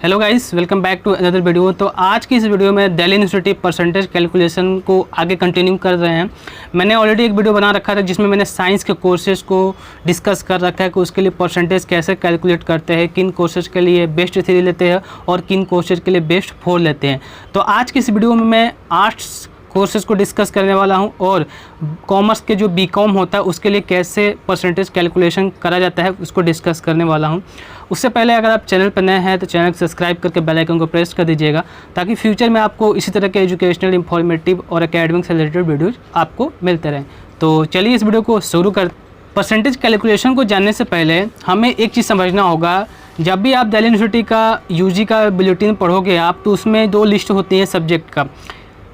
Hello guys, welcome back to another video. तो आज की इस वीडियो में दिल्ली यूनिवर्सिटी परसेंटेज कैलकुलेशन को आगे कंटिन्यू कर रहे हैं। मैंने ऑलरेडी एक वीडियो बना रखा था जिसमें मैंने साइंस के कोर्सेज़ को डिस्कस कर रखा है कि उसके लिए परसेंटेज कैसे कैलकुलेट करते हैं, किन कोर्सेज़ के लिए बेस्ट 3 लेते हैं और किन कोर्सेज़ के लिए बेस्ट 4 लेते हैं। तो आज की इस वीडियो में मैं आर्ट्स कोर्सेज़ को डिस्कस करने वाला हूं और कॉमर्स के जो बीकॉम होता है उसके लिए कैसे परसेंटेज कैलकुलेशन करा जाता है उसको डिस्कस करने वाला हूं। उससे पहले अगर आप चैनल पर नए हैं तो चैनल को सब्सक्राइब करके बेल आइकन को प्रेस कर दीजिएगा ताकि फ्यूचर में आपको इसी तरह के एजुकेशनल, इंफॉर्मेटिव और एकेडमिक से रिलेटेड वीडियोज़ आपको मिलते रहें। तो चलिए इस वीडियो को शुरू कर। परसेंटेज कैलकुलेशन को जानने से पहले हमें एक चीज़ समझना होगा। जब भी आप दिल्ली यूनिवर्सिटी का यूजी का बुलेटिन पढ़ोगे आप, तो उसमें 2 लिस्ट होती है सब्जेक्ट का।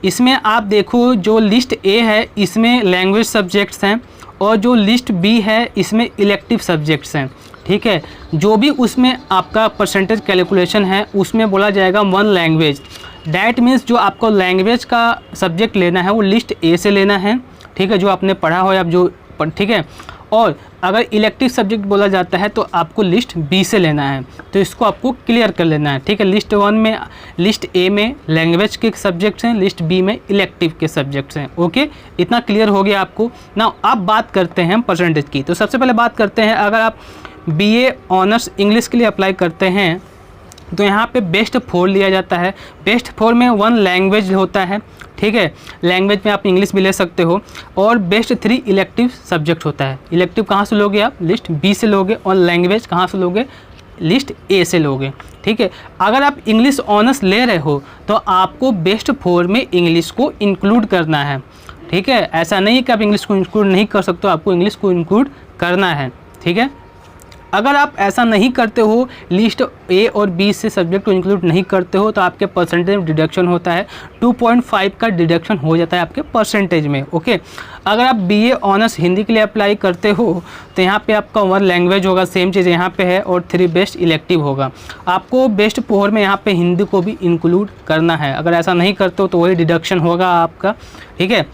इसमें आप देखो जो लिस्ट ए है इसमें लैंग्वेज सब्जेक्ट्स हैं और जो लिस्ट बी है इसमें इलेक्टिव सब्जेक्ट्स हैं। ठीक है, जो भी उसमें आपका परसेंटेज कैलकुलेशन है उसमें बोला जाएगा 1 लैंग्वेज। डैट मीन्स जो आपको लैंग्वेज का सब्जेक्ट लेना है वो लिस्ट ए से लेना है। ठीक है, जो आपने पढ़ा हो या जो ठीक है। और अगर इलेक्टिव सब्जेक्ट बोला जाता है तो आपको लिस्ट बी से लेना है। तो इसको आपको क्लियर कर लेना है। ठीक है, लिस्ट 1 में, लिस्ट ए में लैंग्वेज के सब्जेक्ट्स हैं, लिस्ट बी में इलेक्टिव के सब्जेक्ट्स हैं। ओके, इतना क्लियर हो गया आपको ना। अब बात करते हैं परसेंटेज की। तो सबसे पहले बात करते हैं, अगर आप बीए ऑनर्स इंग्लिश के लिए अप्लाई करते हैं तो यहाँ पे बेस्ट 4 लिया जाता है। बेस्ट 4 में 1 लैंग्वेज होता है। ठीक है, लैंग्वेज में आप इंग्लिश भी ले सकते हो। और बेस्ट 3 इलेक्टिव सब्जेक्ट होता है। इलेक्टिव कहाँ से लोगे आप? लिस्ट बी से लोगे। और लैंग्वेज कहाँ से लोगे? लिस्ट ए से लोगे। ठीक है, अगर आप इंग्लिश ऑनर्स ले रहे हो तो आपको बेस्ट 4 में इंग्लिश को इंक्लूड करना है। ठीक है, ऐसा नहीं कि आप इंग्लिश को इंक्लूड नहीं कर सकते हो, आपको इंग्लिश को इंक्लूड करना है। ठीक है, अगर आप ऐसा नहीं करते हो, लिस्ट ए और बी से सब्जेक्ट को इंक्लूड नहीं करते हो, तो आपके परसेंटेज डिडक्शन होता है। 2.5 का डिडक्शन हो जाता है आपके परसेंटेज में। ओके, अगर आप बीए ऑनर्स हिंदी के लिए अप्लाई करते हो तो यहाँ पे आपका 1 लैंग्वेज होगा, सेम चीज़ यहाँ पे है, और 3 बेस्ट इलेक्टिव होगा। आपको बेस्ट 4 में यहाँ पे हिंदी को भी इंक्लूड करना है। अगर ऐसा नहीं करते हो तो वही डिडक्शन होगा आपका। ठीक है,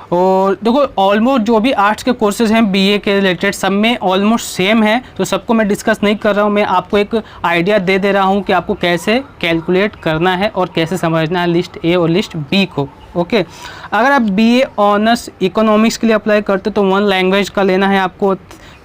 और देखो ऑलमोस्ट जो भी आर्ट्स के कोर्सेज हैं बीए के रिलेटेड सब में ऑलमोस्ट सेम है, तो सबको मैं डिस्कस नहीं कर रहा हूँ। मैं आपको एक आइडिया दे दे रहा हूँ कि आपको कैसे कैलकुलेट करना है और कैसे समझना है लिस्ट ए और लिस्ट बी को। ओके, अगर आप बीए ऑनर्स इकोनॉमिक्स के लिए अप्लाई करते तो 1 लैंग्वेज का लेना है आपको,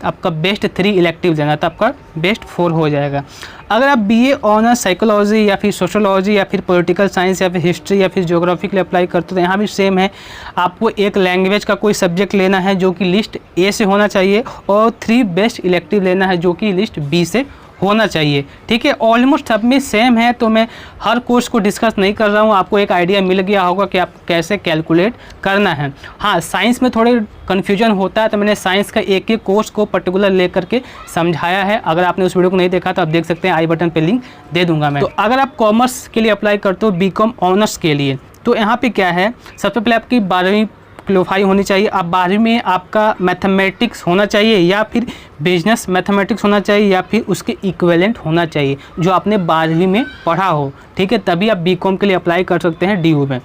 आपका बेस्ट 3 इलेक्टिव लेना, तो आपका बेस्ट 4 हो जाएगा। अगर आप बीए ऑनर्स साइकोलॉजी या फिर सोशोलॉजी या फिर पॉलिटिकल साइंस या फिर हिस्ट्री या फिर ज्योग्राफी के लिए अप्लाई करते तो यहाँ भी सेम है। आपको 1 लैंग्वेज का कोई सब्जेक्ट लेना है जो कि लिस्ट ए से होना चाहिए और 3 बेस्ट इलेक्टिव लेना है जो कि लिस्ट बी से होना चाहिए। ठीक है, ऑलमोस्ट सब में सेम है, तो मैं हर कोर्स को डिस्कस नहीं कर रहा हूँ। आपको एक आइडिया मिल गया होगा कि आप कैसे कैलकुलेट करना है। हाँ, साइंस में थोड़े कन्फ्यूजन होता है, तो मैंने साइंस का एक कोर्स को पर्टिकुलर लेकर के समझाया है। अगर आपने उस वीडियो को नहीं देखा तो आप देख सकते हैं, आई बटन पे लिंक दे दूंगा मैं। तो अगर आप कॉमर्स के लिए अप्लाई करते हो बीकॉम ऑनर्स के लिए, तो यहाँ पर क्या है, सबसे पहले आपकी 12वीं क्वालिफाई होनी चाहिए। आप 12वीं में आपका मैथमेटिक्स होना चाहिए या फिर बिजनेस मैथमेटिक्स होना चाहिए या फिर उसके इक्विवेलेंट होना चाहिए जो आपने 12वीं में पढ़ा हो। ठीक है, तभी आप बीकॉम के लिए अप्लाई कर सकते हैं डीयू में।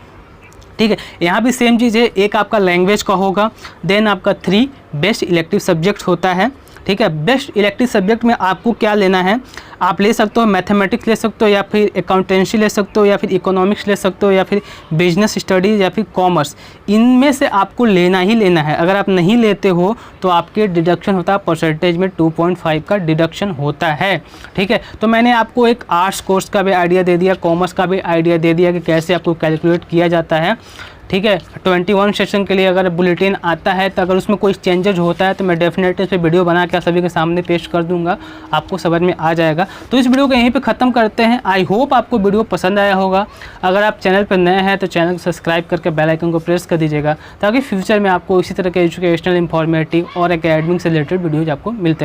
ठीक है, यहाँ भी सेम चीज़ है, एक आपका लैंग्वेज का होगा, देन आपका 3 बेस्ट इलेक्टिव सब्जेक्ट होता है। ठीक है, बेस्ट इलेक्टिव सब्जेक्ट में आपको क्या लेना है, आप ले सकते हो मैथमेटिक्स ले सकते हो या फिर अकाउंटेंसी ले सकते हो या फिर इकोनॉमिक्स ले सकते हो या फिर बिजनेस स्टडीज़ या फिर कॉमर्स। इनमें से आपको लेना ही लेना है। अगर आप नहीं लेते हो तो आपके डिडक्शन होता है परसेंटेज में 2.5 का डिडक्शन होता है। ठीक है, तो मैंने आपको एक आर्ट्स कोर्स का भी आइडिया दे दिया, कॉमर्स का भी आइडिया दे दिया कि कैसे आपको कैलकुलेट किया जाता है। ठीक है, 21 सेशन के लिए अगर बुलेटिन आता है तो अगर उसमें कोई चेंजेज होता है तो मैं डेफिनेटली इस पर वीडियो बना के सभी के सामने पेश कर दूंगा, आपको समझ में आ जाएगा। तो इस वीडियो को यहीं पे ख़त्म करते हैं। आई होप आपको वीडियो पसंद आया होगा। अगर आप चैनल पर नए हैं तो चैनल को सब्सक्राइब करके बेल आइकन को प्रेस कर दीजिएगा ताकि फ्यूचर में आपको इसी तरह के एजुकेशनल, इंफॉर्मेटिव और एकेडमिक से रिलेटेड वीडियोज़ आपको मिलते